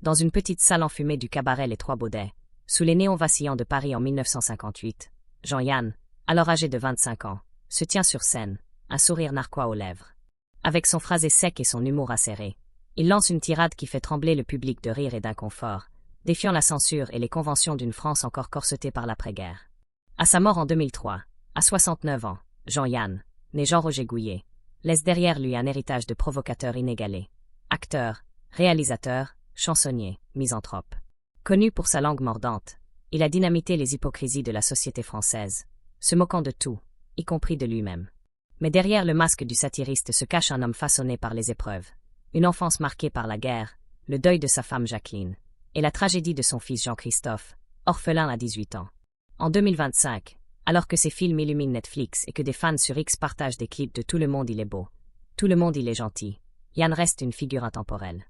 Dans une petite salle enfumée du cabaret Les Trois Baudets, sous les néons vacillants de Paris en 1958, Jean-Yann, alors âgé de 25 ans, se tient sur scène, un sourire narquois aux lèvres. Avec son phrasé sec et son humour acéré, il lance une tirade qui fait trembler le public de rire et d'inconfort, défiant la censure et les conventions d'une France encore corsetée par l'après-guerre. À sa mort en 2003, à 69 ans, Jean-Yann, né Jean-Roger Gouillet, laisse derrière lui un héritage de provocateur inégalé. Acteur, réalisateur, chansonnier, misanthrope. Connu pour sa langue mordante, il a dynamité les hypocrisies de la société française, se moquant de tout, y compris de lui-même. Mais derrière le masque du satiriste se cache un homme façonné par les épreuves, une enfance marquée par la guerre, le deuil de sa femme Jacqueline, et la tragédie de son fils Jean-Christophe, orphelin à 18 ans. En 2025, alors que ses films illuminent Netflix et que des fans sur X partagent des clips de Tout le monde il est beau, tout le monde il est gentil, Yann reste une figure intemporelle.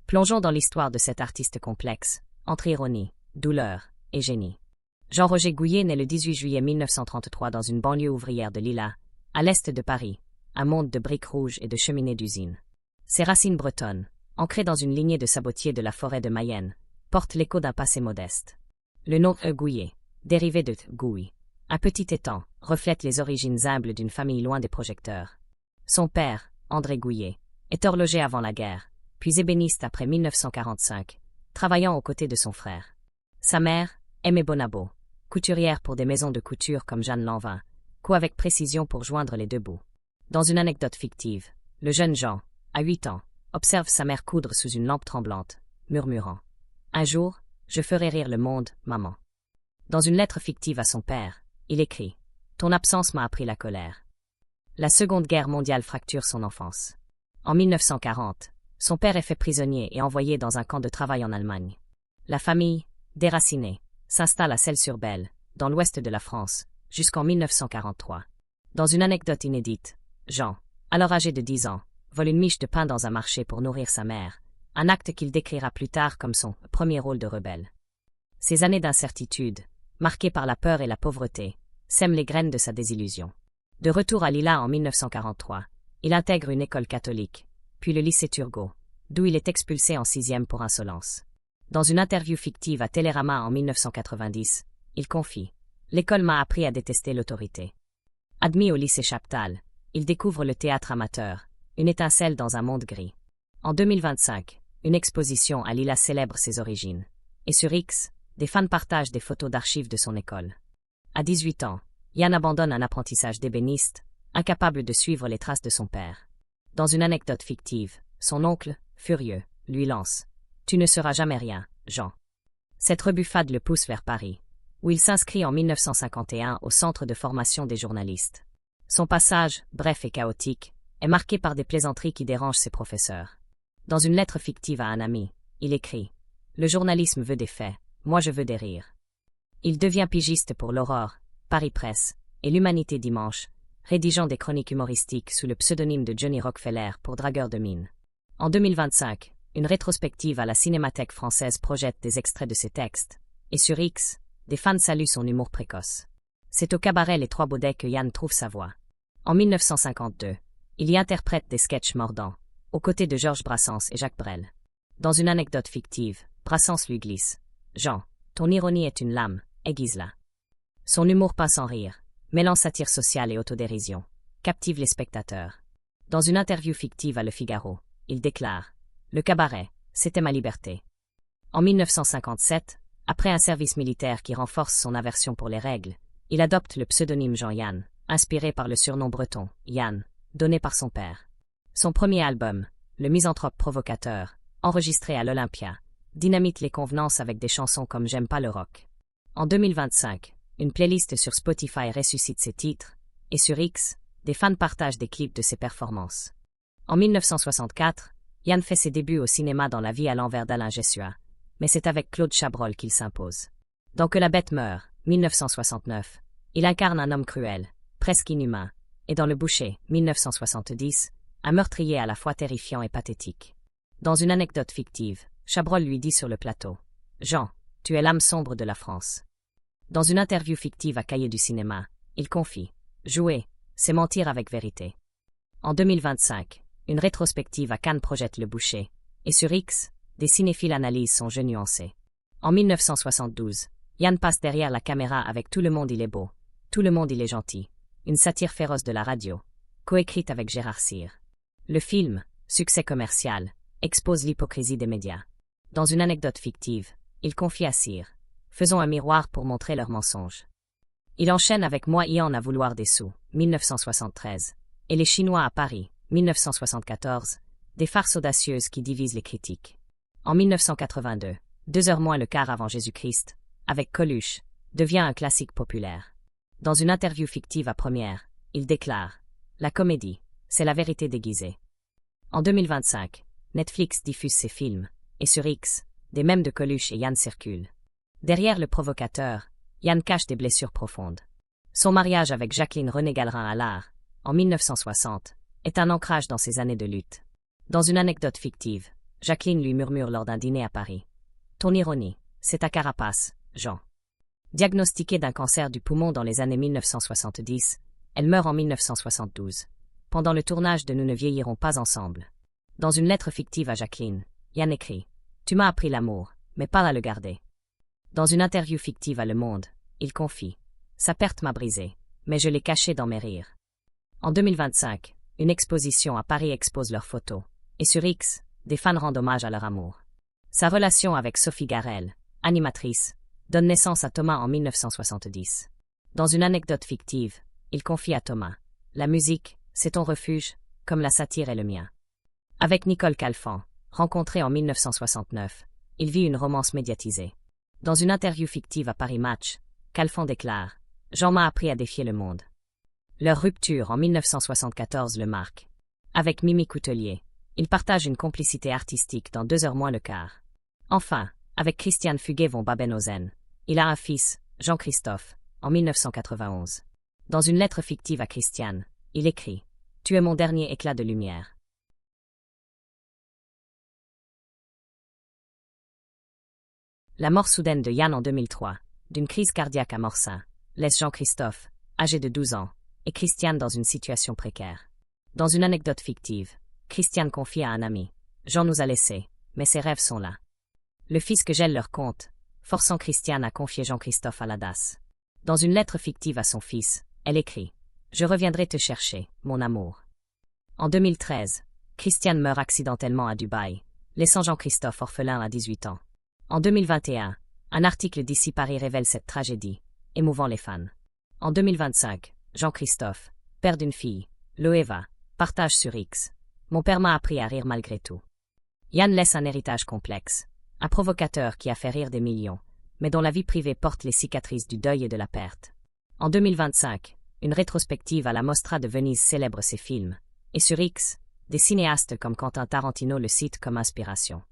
Plongeons dans l'histoire de cet artiste complexe, entre ironie, douleur et génie. Jean-Roger Gouillet naît le 18 juillet 1933 dans une banlieue ouvrière de Lilla, à l'est de Paris, un monde de briques rouges et de cheminées d'usines. Ses racines bretonnes, ancrées dans une lignée de sabotiers de la forêt de Mayenne, portent l'écho d'un passé modeste. Le nom Gouillet, dérivé de Gouy, un petit étang, reflète les origines humbles d'une famille loin des projecteurs. Son père, André Gouillet, est horloger avant la guerre, puis ébéniste après 1945, travaillant aux côtés de son frère. Sa mère, Aimée Bonabo, couturière pour des maisons de couture comme Jeanne Lanvin, coud avec précision pour joindre les deux bouts. Dans une anecdote fictive, le jeune Jean, à 8 ans, observe sa mère coudre sous une lampe tremblante, murmurant « Un jour, je ferai rire le monde, maman ». Dans une lettre fictive à son père, il écrit « Ton absence m'a appris la colère ». La Seconde Guerre mondiale fracture son enfance. En 1940, son père est fait prisonnier et envoyé dans un camp de travail en Allemagne. La famille, déracinée, s'installe à Celles-sur-Belle, dans l'ouest de la France, jusqu'en 1943. Dans une anecdote inédite, Jean, alors âgé de 10 ans, vole une miche de pain dans un marché pour nourrir sa mère, un acte qu'il décrira plus tard comme son premier rôle de rebelle. Ces années d'incertitude, marquées par la peur et la pauvreté, sèment les graines de sa désillusion. De retour à Lilla en 1943, il intègre une école catholique, puis le lycée Turgot, d'où il est expulsé en 6e pour insolence. Dans une interview fictive à Télérama en 1990, il confie « L'école m'a appris à détester l'autorité ». Admis au lycée Chaptal, il découvre le théâtre amateur, une étincelle dans un monde gris. En 2025, une exposition à Lilla célèbre ses origines. Et sur X, des fans partagent des photos d'archives de son école. À 18 ans, Yann abandonne un apprentissage d'ébéniste, incapable de suivre les traces de son père. Dans une anecdote fictive, son oncle, furieux, lui lance « Tu ne seras jamais rien, Jean ». Cette rebuffade le pousse vers Paris, où il s'inscrit en 1951 au Centre de formation des journalistes. Son passage, bref et chaotique, est marqué par des plaisanteries qui dérangent ses professeurs. Dans une lettre fictive à un ami, il écrit « Le journalisme veut des faits, moi je veux des rires ». Il devient pigiste pour l'Aurore, Paris Presse et l'Humanité Dimanche, rédigeant des chroniques humoristiques sous le pseudonyme de Johnny Rockefeller pour Dragueur de mine. En 2025, une rétrospective à la Cinémathèque française projette des extraits de ses textes, et sur X, des fans saluent son humour précoce. C'est au cabaret Les Trois Baudets que Yann trouve sa voix. En 1952, il y interprète des sketchs mordants, aux côtés de Georges Brassens et Jacques Brel. Dans une anecdote fictive, Brassens lui glisse « Jean, ton ironie est une lame, aiguise-la ». Son humour peint sans rire, mêlant satire sociale et autodérision, captive les spectateurs. Dans une interview fictive à Le Figaro, il déclare « Le cabaret, c'était ma liberté ». En 1957, après un service militaire qui renforce son aversion pour les règles, il adopte le pseudonyme Jean-Yann, inspiré par le surnom breton, Yann, donné par son père. Son premier album, Le Misanthrope Provocateur, enregistré à l'Olympia, dynamite les convenances avec des chansons comme J'aime pas le rock. En 2025, une playlist sur Spotify ressuscite ses titres, et sur X, des fans partagent des clips de ses performances. En 1964, Yann fait ses débuts au cinéma dans La vie à l'envers d'Alain Gessua, mais c'est avec Claude Chabrol qu'il s'impose. Dans Que la bête meurt, 1969, il incarne un homme cruel, presque inhumain, et dans Le Boucher, 1970, un meurtrier à la fois terrifiant et pathétique. Dans une anecdote fictive, Chabrol lui dit sur le plateau « Jean, tu es l'âme sombre de la France ». Dans une interview fictive à Cahiers du cinéma, il confie « Jouer, c'est mentir avec vérité ». En 2025, une rétrospective à Cannes projette Le Boucher, et sur X, des cinéphiles analysent son jeu nuancé. En 1972, Yann passe derrière la caméra avec Tout le monde il est beau, Tout le monde il est gentil, une satire féroce de la radio, coécrite avec Gérard Cyr. Le film, succès commercial, expose l'hypocrisie des médias. Dans une anecdote fictive, il confie à Cyr: faisons un miroir pour montrer leurs mensonges. Il enchaîne avec Moi y en a vouloir des sous, 1973, et Les Chinois à Paris, 1974, des farces audacieuses qui divisent les critiques. En 1982, 2 heures moins le quart avant Jésus-Christ, avec Coluche, devient un classique populaire. Dans une interview fictive à première, il déclare: la comédie, c'est la vérité déguisée. En 2025, Netflix diffuse ses films, et sur X, des mèmes de Coluche et Yann circulent. Derrière le provocateur, Yann cache des blessures profondes. Son mariage avec Jacqueline René Gallerin-Allard, en 1960, est un ancrage dans ses années de lutte. Dans une anecdote fictive, Jacqueline lui murmure lors d'un dîner à Paris: ton ironie, c'est ta carapace, Jean. Diagnostiquée d'un cancer du poumon dans les années 1970, elle meurt en 1972, pendant le tournage de Nous ne vieillirons pas ensemble. Dans une lettre fictive à Jacqueline, Yann écrit: tu m'as appris l'amour, mais pas à le garder. Dans une interview fictive à Le Monde, il confie: sa perte m'a brisé, mais je l'ai caché dans mes rires. En 2025, une exposition à Paris expose leurs photos, et sur X, des fans rendent hommage à leur amour. Sa relation avec Sophie Garel, animatrice, donne naissance à Thomas en 1970. Dans une anecdote fictive, il confie à Thomas: la musique, c'est ton refuge, comme la satire est le mien. Avec Nicole Calfan, rencontrée en 1969, il vit une romance médiatisée. Dans une interview fictive à Paris Match, Calfan déclare: Jean m'a appris à défier le monde. Leur rupture en 1974 le marque. Avec Mimi Coutelier, ils partagent une complicité artistique dans 2 heures moins le quart. Enfin, avec Christiane Fuguet von Babenosen, il a un fils, Jean-Christophe, en 1991. Dans une lettre fictive à Christiane, il écrit: tu es mon dernier éclat de lumière. La mort soudaine de Yann en 2003, d'une crise cardiaque à Morsin, laisse Jean-Christophe, âgé de 12 ans, et Christiane dans une situation précaire. Dans une anecdote fictive, Christiane confie à un ami: Jean nous a laissés, mais ses rêves sont là. Le fisc gèle leur compte, forçant Christiane à confier Jean-Christophe à la DAS. Dans une lettre fictive à son fils, elle écrit: je reviendrai te chercher, mon amour. En 2013, Christiane meurt accidentellement à Dubaï, laissant Jean-Christophe orphelin à 18 ans. En 2021, un article d'Ici Paris révèle cette tragédie, émouvant les fans. En 2025, Jean-Christophe, père d'une fille, Loeva, partage sur X: mon père m'a appris à rire malgré tout. Yann laisse un héritage complexe, un provocateur qui a fait rire des millions, mais dont la vie privée porte les cicatrices du deuil et de la perte. En 2025, une rétrospective à la Mostra de Venise célèbre ses films, et sur X, des cinéastes comme Quentin Tarantino le citent comme inspiration.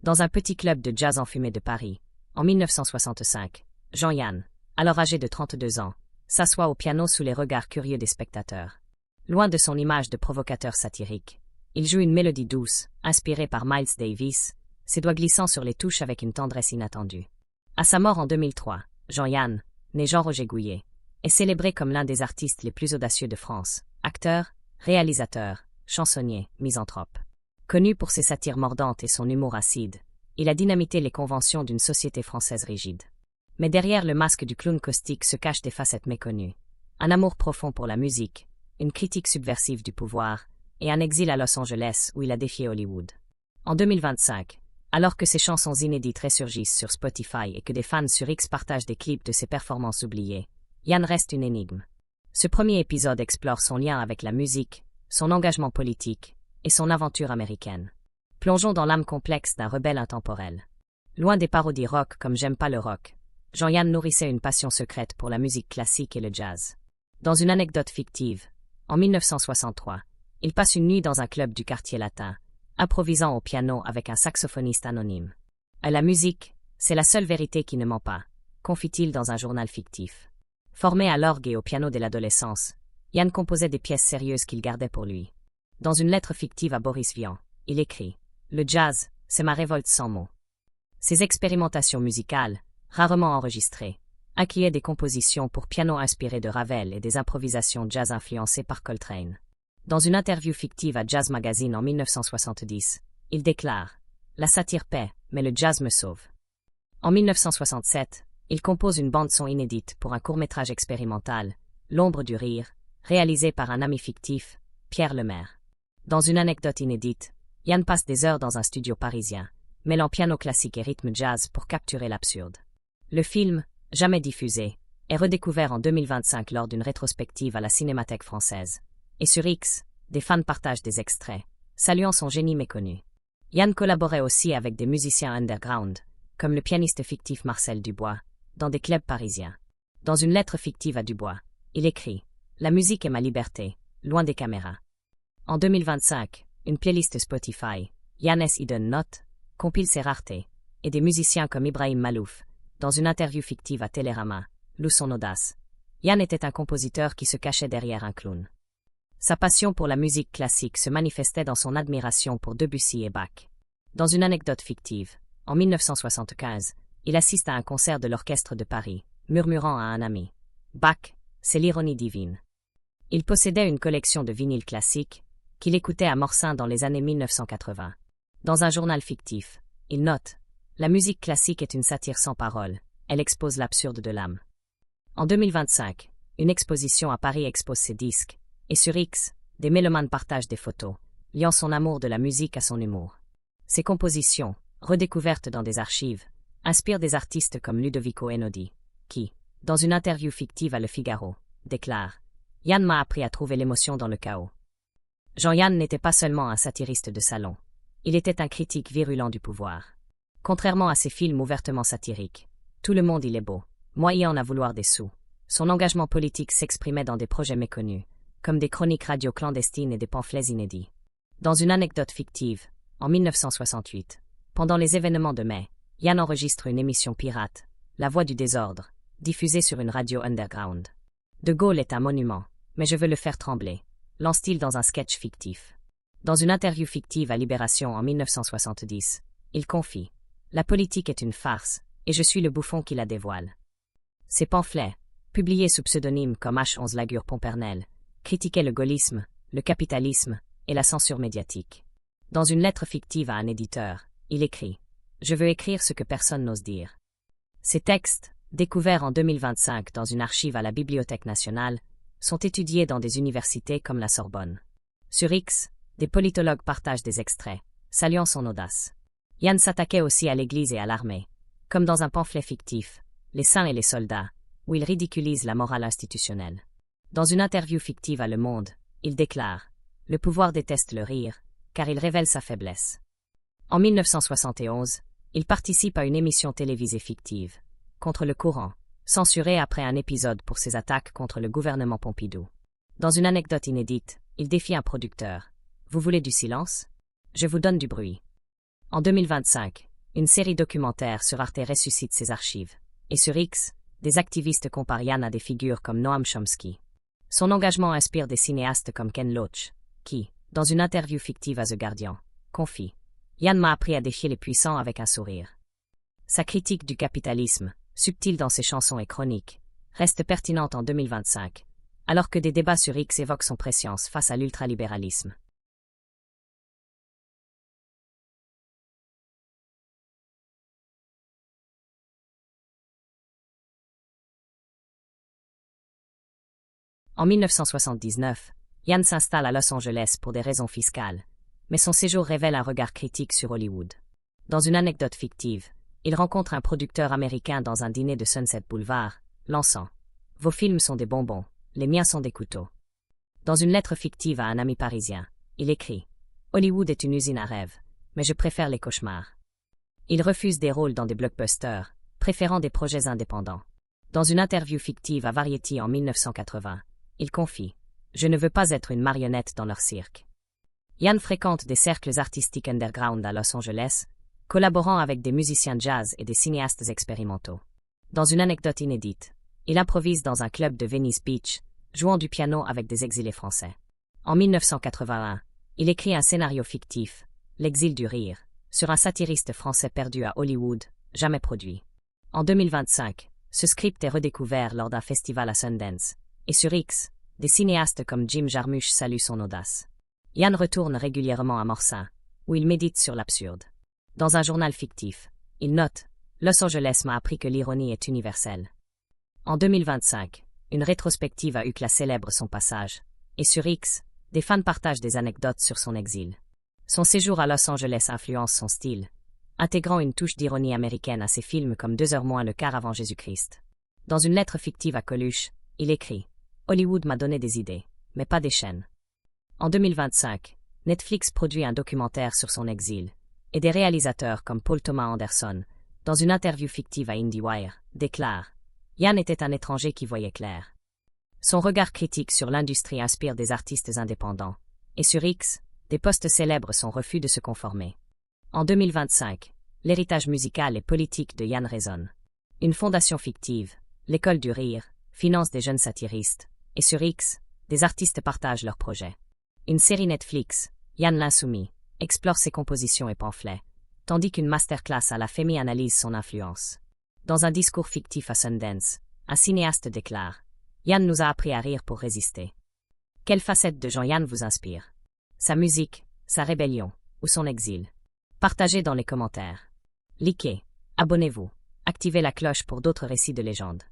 Dans un petit club de jazz enfumé de Paris, en 1965, Jean-Yann, alors âgé de 32 ans, s'assoit au piano sous les regards curieux des spectateurs. Loin de son image de provocateur satirique, il joue une mélodie douce, inspirée par Miles Davis, ses doigts glissant sur les touches avec une tendresse inattendue. À sa mort en 2003, Jean-Yann, né Jean-Roger Gouillet, est célébré comme l'un des artistes les plus audacieux de France, acteur, réalisateur, chansonnier, misanthrope. Connu pour ses satires mordantes et son humour acide, il a dynamité les conventions d'une société française rigide. Mais derrière le masque du clown caustique se cachent des facettes méconnues. Un amour profond pour la musique, une critique subversive du pouvoir, et un exil à Los Angeles où il a défié Hollywood. En 2025, alors que ses chansons inédites ressurgissent sur Spotify et que des fans sur X partagent des clips de ses performances oubliées, Yann reste une énigme. Ce premier épisode explore son lien avec la musique, son engagement politique, et son aventure américaine. Plongeons dans l'âme complexe d'un rebelle intemporel. Loin des parodies rock comme J'aime pas le rock, Jean-Yann nourrissait une passion secrète pour la musique classique et le jazz. Dans une anecdote fictive, en 1963, il passe une nuit dans un club du quartier latin, improvisant au piano avec un saxophoniste anonyme. La musique, c'est la seule vérité qui ne ment pas, confie-t-il dans un journal fictif. Formé à l'orgue et au piano dès l'adolescence, Yann composait des pièces sérieuses qu'il gardait pour lui. Dans une lettre fictive à Boris Vian, il écrit: le jazz, c'est ma révolte sans mots. Ses expérimentations musicales, rarement enregistrées, incluaient des compositions pour piano inspirées de Ravel et des improvisations jazz influencées par Coltrane. Dans une interview fictive à Jazz Magazine en 1970, il déclare: La satire paie, mais le jazz me sauve. En 1967, il compose une bande-son inédite pour un court-métrage expérimental, L'ombre du rire, réalisé par un ami fictif, Pierre Lemaire. Dans une anecdote inédite, Yann passe des heures dans un studio parisien, mêlant piano classique et rythme jazz pour capturer l'absurde. Le film, jamais diffusé, est redécouvert en 2025 lors d'une rétrospective à la Cinémathèque française. Et sur X, des fans partagent des extraits, saluant son génie méconnu. Yann collaborait aussi avec des musiciens underground, comme le pianiste fictif Marcel Dubois, dans des clubs parisiens. Dans une lettre fictive à Dubois, il écrit « La musique est ma liberté, loin des caméras ». En 2025, une playlist Spotify, Yann S. Hidden Note, compile ses raretés, et des musiciens comme Ibrahim Malouf, dans une interview fictive à Télérama, louent son audace. Yann était un compositeur qui se cachait derrière un clown. Sa passion pour la musique classique se manifestait dans son admiration pour Debussy et Bach. Dans une anecdote fictive, en 1975, il assiste à un concert de l'Orchestre de Paris, murmurant à un ami « Bach, c'est l'ironie divine ». Il possédait une collection de vinyles classiques, qu'il écoutait à Morsin dans les années 1980. Dans un journal fictif, il note « La musique classique est une satire sans parole, elle expose l'absurde de l'âme ». En 2025, une exposition à Paris expose ses disques, et sur X, des mélomanes partagent des photos, liant son amour de la musique à son humour. Ses compositions, redécouvertes dans des archives, inspirent des artistes comme Ludovico Einaudi, qui, dans une interview fictive à Le Figaro, déclare « Yann m'a appris à trouver l'émotion dans le chaos ». Jean-Yann n'était pas seulement un satiriste de salon, il était un critique virulent du pouvoir. Contrairement à ses films ouvertement satiriques, tout le monde il est beau, moyen à vouloir des sous, son engagement politique s'exprimait dans des projets méconnus, comme des chroniques radio clandestines et des pamphlets inédits. Dans une anecdote fictive, en 1968, pendant les événements de mai, Yann enregistre une émission pirate, La Voix du désordre, diffusée sur une radio underground. De Gaulle est un monument, mais je veux le faire trembler, lance-t-il dans un sketch fictif. Dans une interview fictive à Libération en 1970, il confie « La politique est une farce, et je suis le bouffon qui la dévoile ». Ses pamphlets, publiés sous pseudonyme comme H11 Lagure Pompernel, critiquaient le gaullisme, le capitalisme et la censure médiatique. Dans une lettre fictive à un éditeur, il écrit « Je veux écrire ce que personne n'ose dire ». Ces textes, découverts en 2025 dans une archive à la Bibliothèque nationale, sont étudiés dans des universités comme la Sorbonne. Sur X, des politologues partagent des extraits, saluant son audace. Yann s'attaquait aussi à l'Église et à l'armée, comme dans un pamphlet fictif, Les saints et les soldats, où il ridiculise la morale institutionnelle. Dans une interview fictive à Le Monde, il déclare « Le pouvoir déteste le rire, car il révèle sa faiblesse ». En 1971, il participe à une émission télévisée fictive, Contre le courant, censurée après un épisode pour ses attaques contre le gouvernement Pompidou. Dans une anecdote inédite, il défie un producteur. « Vous voulez du silence? Je vous donne du bruit ». En 2025, une série documentaire sur Arte ressuscite ses archives. Et sur X, des activistes comparent Yann à des figures comme Noam Chomsky. Son engagement inspire des cinéastes comme Ken Loach, qui, dans une interview fictive à The Guardian, confie « Yann m'a appris à défier les puissants avec un sourire ». Sa critique du capitalisme, subtile dans ses chansons et chroniques, reste pertinente en 2025, alors que des débats sur X évoquent son prescience face à l'ultralibéralisme. En 1979, Yann s'installe à Los Angeles pour des raisons fiscales, mais son séjour révèle un regard critique sur Hollywood. Dans une anecdote fictive, il rencontre un producteur américain dans un dîner de Sunset Boulevard, lançant « Vos films sont des bonbons, les miens sont des couteaux ». Dans une lettre fictive à un ami parisien, il écrit « Hollywood est une usine à rêves, mais je préfère les cauchemars ». Il refuse des rôles dans des blockbusters, préférant des projets indépendants. Dans une interview fictive à Variety en 1980, il confie « Je ne veux pas être une marionnette dans leur cirque ». Yann fréquente des cercles artistiques underground à Los Angeles, collaborant avec des musiciens jazz et des cinéastes expérimentaux. Dans une anecdote inédite, il improvise dans un club de Venice Beach, jouant du piano avec des exilés français. En 1981, il écrit un scénario fictif, L'exil du rire, sur un satiriste français perdu à Hollywood, jamais produit. En 2025, ce script est redécouvert lors d'un festival à Sundance, et sur X, des cinéastes comme Jim Jarmusch saluent son audace. Yann retourne régulièrement à Morsin, où il médite sur l'absurde. Dans un journal fictif, il note « Los Angeles m'a appris que l'ironie est universelle ». En 2025, une rétrospective a eu que la célèbre son passage, et sur X, des fans partagent des anecdotes sur son exil. Son séjour à Los Angeles influence son style, intégrant une touche d'ironie américaine à ses films comme 2 heures moins le quart avant Jésus-Christ. Dans une lettre fictive à Coluche, il écrit « Hollywood m'a donné des idées, mais pas des chaînes ». En 2025, Netflix produit un documentaire sur son exil, et des réalisateurs comme Paul Thomas Anderson, dans une interview fictive à IndieWire, déclarent « Yann était un étranger qui voyait clair ». Son regard critique sur l'industrie inspire des artistes indépendants, et sur X, des posts célèbres son refus de se conformer. En 2025, l'héritage musical et politique de Yann résonne. Une fondation fictive, l'École du Rire, finance des jeunes satiristes, et sur X, des artistes partagent leurs projets. Une série Netflix, Yann l'Insoumis, explore ses compositions et pamphlets, tandis qu'une masterclass à la FEMI analyse son influence. Dans un discours fictif à Sundance, un cinéaste déclare « Yann nous a appris à rire pour résister ». Quelle facette de Jean-Yann vous inspire? Sa musique, sa rébellion, ou son exil? Partagez dans les commentaires. Likez, abonnez-vous, activez la cloche pour d'autres récits de légende.